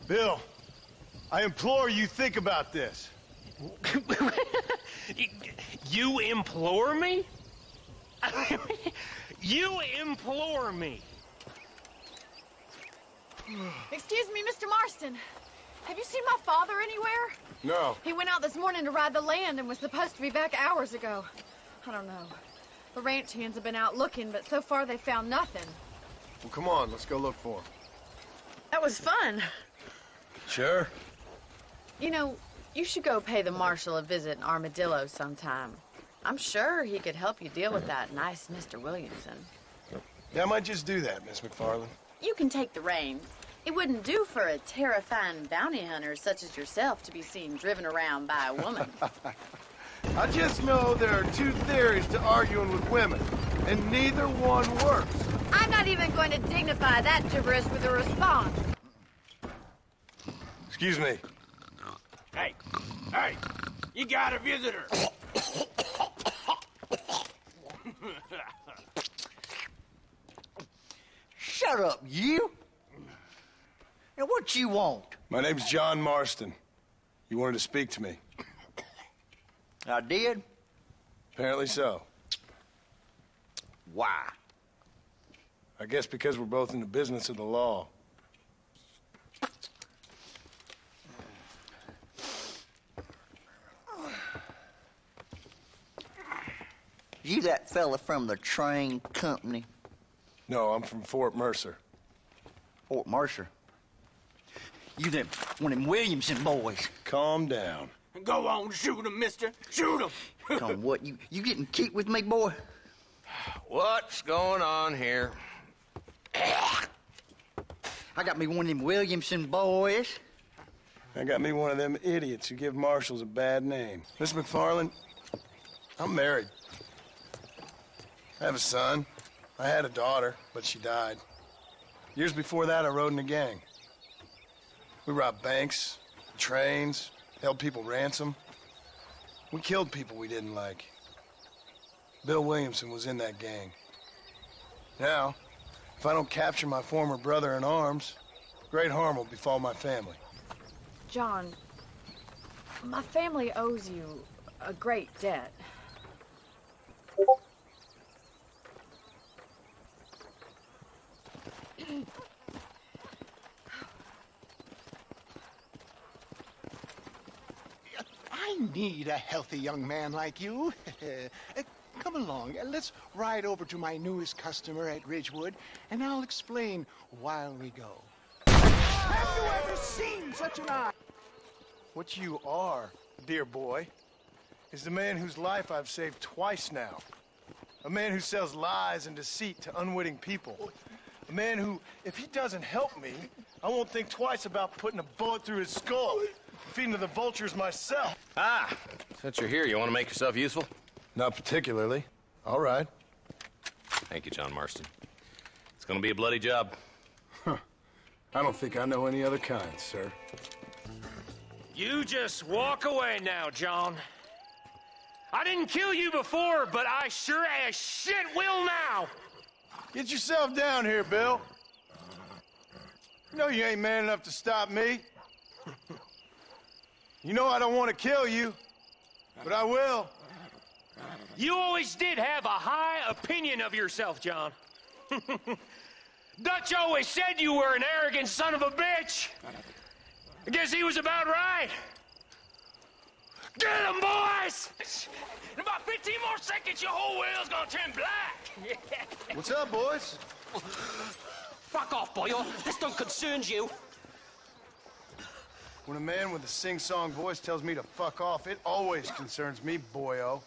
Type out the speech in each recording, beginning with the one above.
Bill, I implore you think about this. You implore me? You implore me? Excuse me, Mr. Marston. Have you seen my father anywhere? No. He went out this morning to ride the land and was supposed to be back hours ago. I don't know. The ranch hands have been out looking, but so far they found nothing. Well, come on, let's go look for him. That was fun. Sure. You know, you should go pay the marshal a visit in Armadillo sometime. I'm sure he could help you deal with that nice Mr. Williamson. Yeah, I might just do that, Miss McFarland. You can take the reins. It wouldn't do for a terrifying bounty hunter such as yourself to be seen driven around by a woman. I just know there are two theories to arguing with women, and neither one works. I'm not even going to dignify that gibberish with a response. Excuse me. Hey, you got a visitor. Shut up, you! Now, what you want? My name's John Marston. You wanted to speak to me. I did? Apparently so. Why? I guess because we're both in the business of the law. You that fella from the train company? No, I'm from Fort Mercer. Fort Mercer? You them one of them Williamson boys? Calm down. Go on, shoot him, mister. Shoot him. Come, what, you getting cute with me, boy? What's going on here? I got me one of them Williamson boys. I got me one of them idiots who give marshals a bad name. Miss McFarland, I'm married. I have a son. I had a daughter, but she died. Years before that, I rode in a gang. We robbed banks, trains, held people ransom. We killed people we didn't like. Bill Williamson was in that gang. Now, if I don't capture my former brother in arms, great harm will befall my family. John, my family owes you a great debt. I need a healthy young man like you. Come along, let's ride over to my newest customer at Ridgewood, and I'll explain while we go. Have you ever seen such an eye? What you are, dear boy, is the man whose life I've saved twice now. A man who sells lies and deceit to unwitting people. A man who, if he doesn't help me, I won't think twice about putting a bullet through his skull, feeding to the vultures myself. Ah, since you're here, you want to make yourself useful? Not particularly. All right. Thank you, John Marston. It's gonna be a bloody job. Huh. I don't think I know any other kind, sir. You just walk away now, John. I didn't kill you before, but I sure as shit will now. Get yourself down here, Bill. You know you ain't man enough to stop me. You know I don't want to kill you, but I will. You always did have a high opinion of yourself, John. Dutch always said you were an arrogant son of a bitch. I guess he was about right. Get him, boys! In about 15 more seconds, your whole world's gonna turn black. What's up, boys? Fuck off, boyo. This don't concern you. When a man with a sing-song voice tells me to fuck off, it always concerns me, boyo.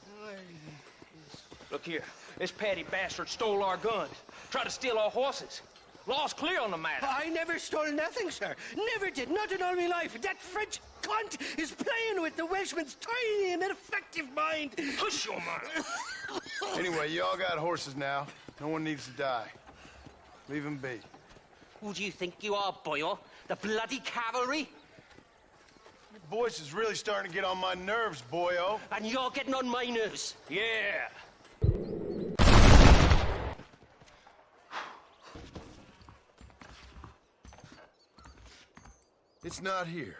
Look here. This petty bastard stole our guns. Tried to steal our horses. Law's clear on the matter. I never stole nothing, sir. Never did. Not in all my life. That French cunt is playing with the Welshman's tiny and ineffective mind. Hush your mouth. Anyway, you all got horses now. No one needs to die. Leave them be. Who do you think you are, boyo? The bloody cavalry? Your voice is really starting to get on my nerves, boyo. And you're getting on my nerves. Yeah. It's not here.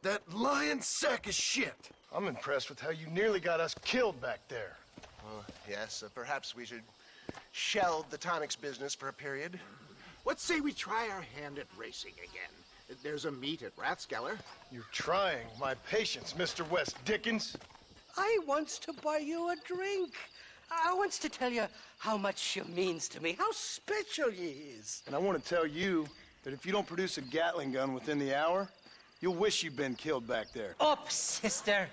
That lying sack of shit. I'm impressed with how you nearly got us killed back there. Yes, perhaps we should shelve the tonics business for a period. What say we try our hand at racing again? There's a meet at Rathskeller. You're trying my patience, Mr. West Dickens. I wants to buy you a drink. I wants to tell you how much you means to me, how special you is. And I want to tell you that if you don't produce a Gatling gun within the hour, you'll wish you'd been killed back there. Up, sister.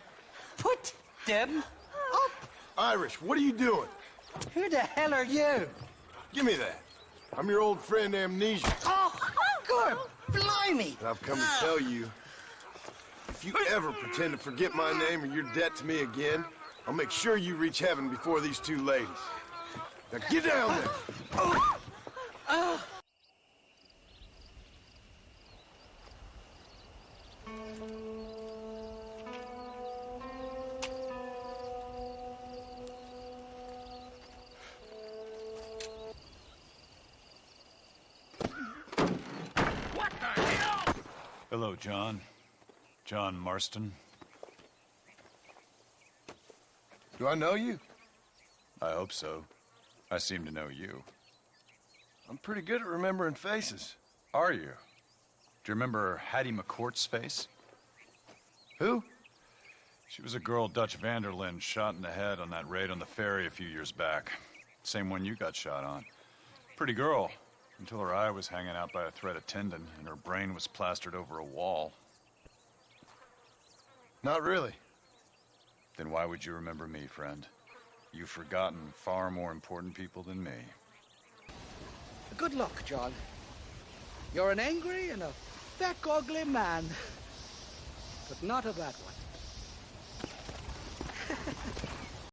Put them up. Irish, what are you doing? Who the hell are you? Give me that. I'm your old friend Amnesia. Oh, good. Blimey. And I've come to tell you, if you ever pretend to forget my name or your debt to me again, I'll make sure you reach heaven before these two ladies. Now get down there. What the hell? Hello, John. John Marston. Do I know you? I hope so. I seem to know you. I'm pretty good at remembering faces. Are you? Do you remember Hattie McCourt's face? Who? She was a girl Dutch Vanderlyn shot in the head on that raid on the ferry a few years back. Same one you got shot on. Pretty girl, until her eye was hanging out by a thread of tendon and her brain was plastered over a wall. Not really. Then why would you remember me, friend? You've forgotten far more important people than me. Good luck, John. You're an angry and a feck ugly man, but not a bad one.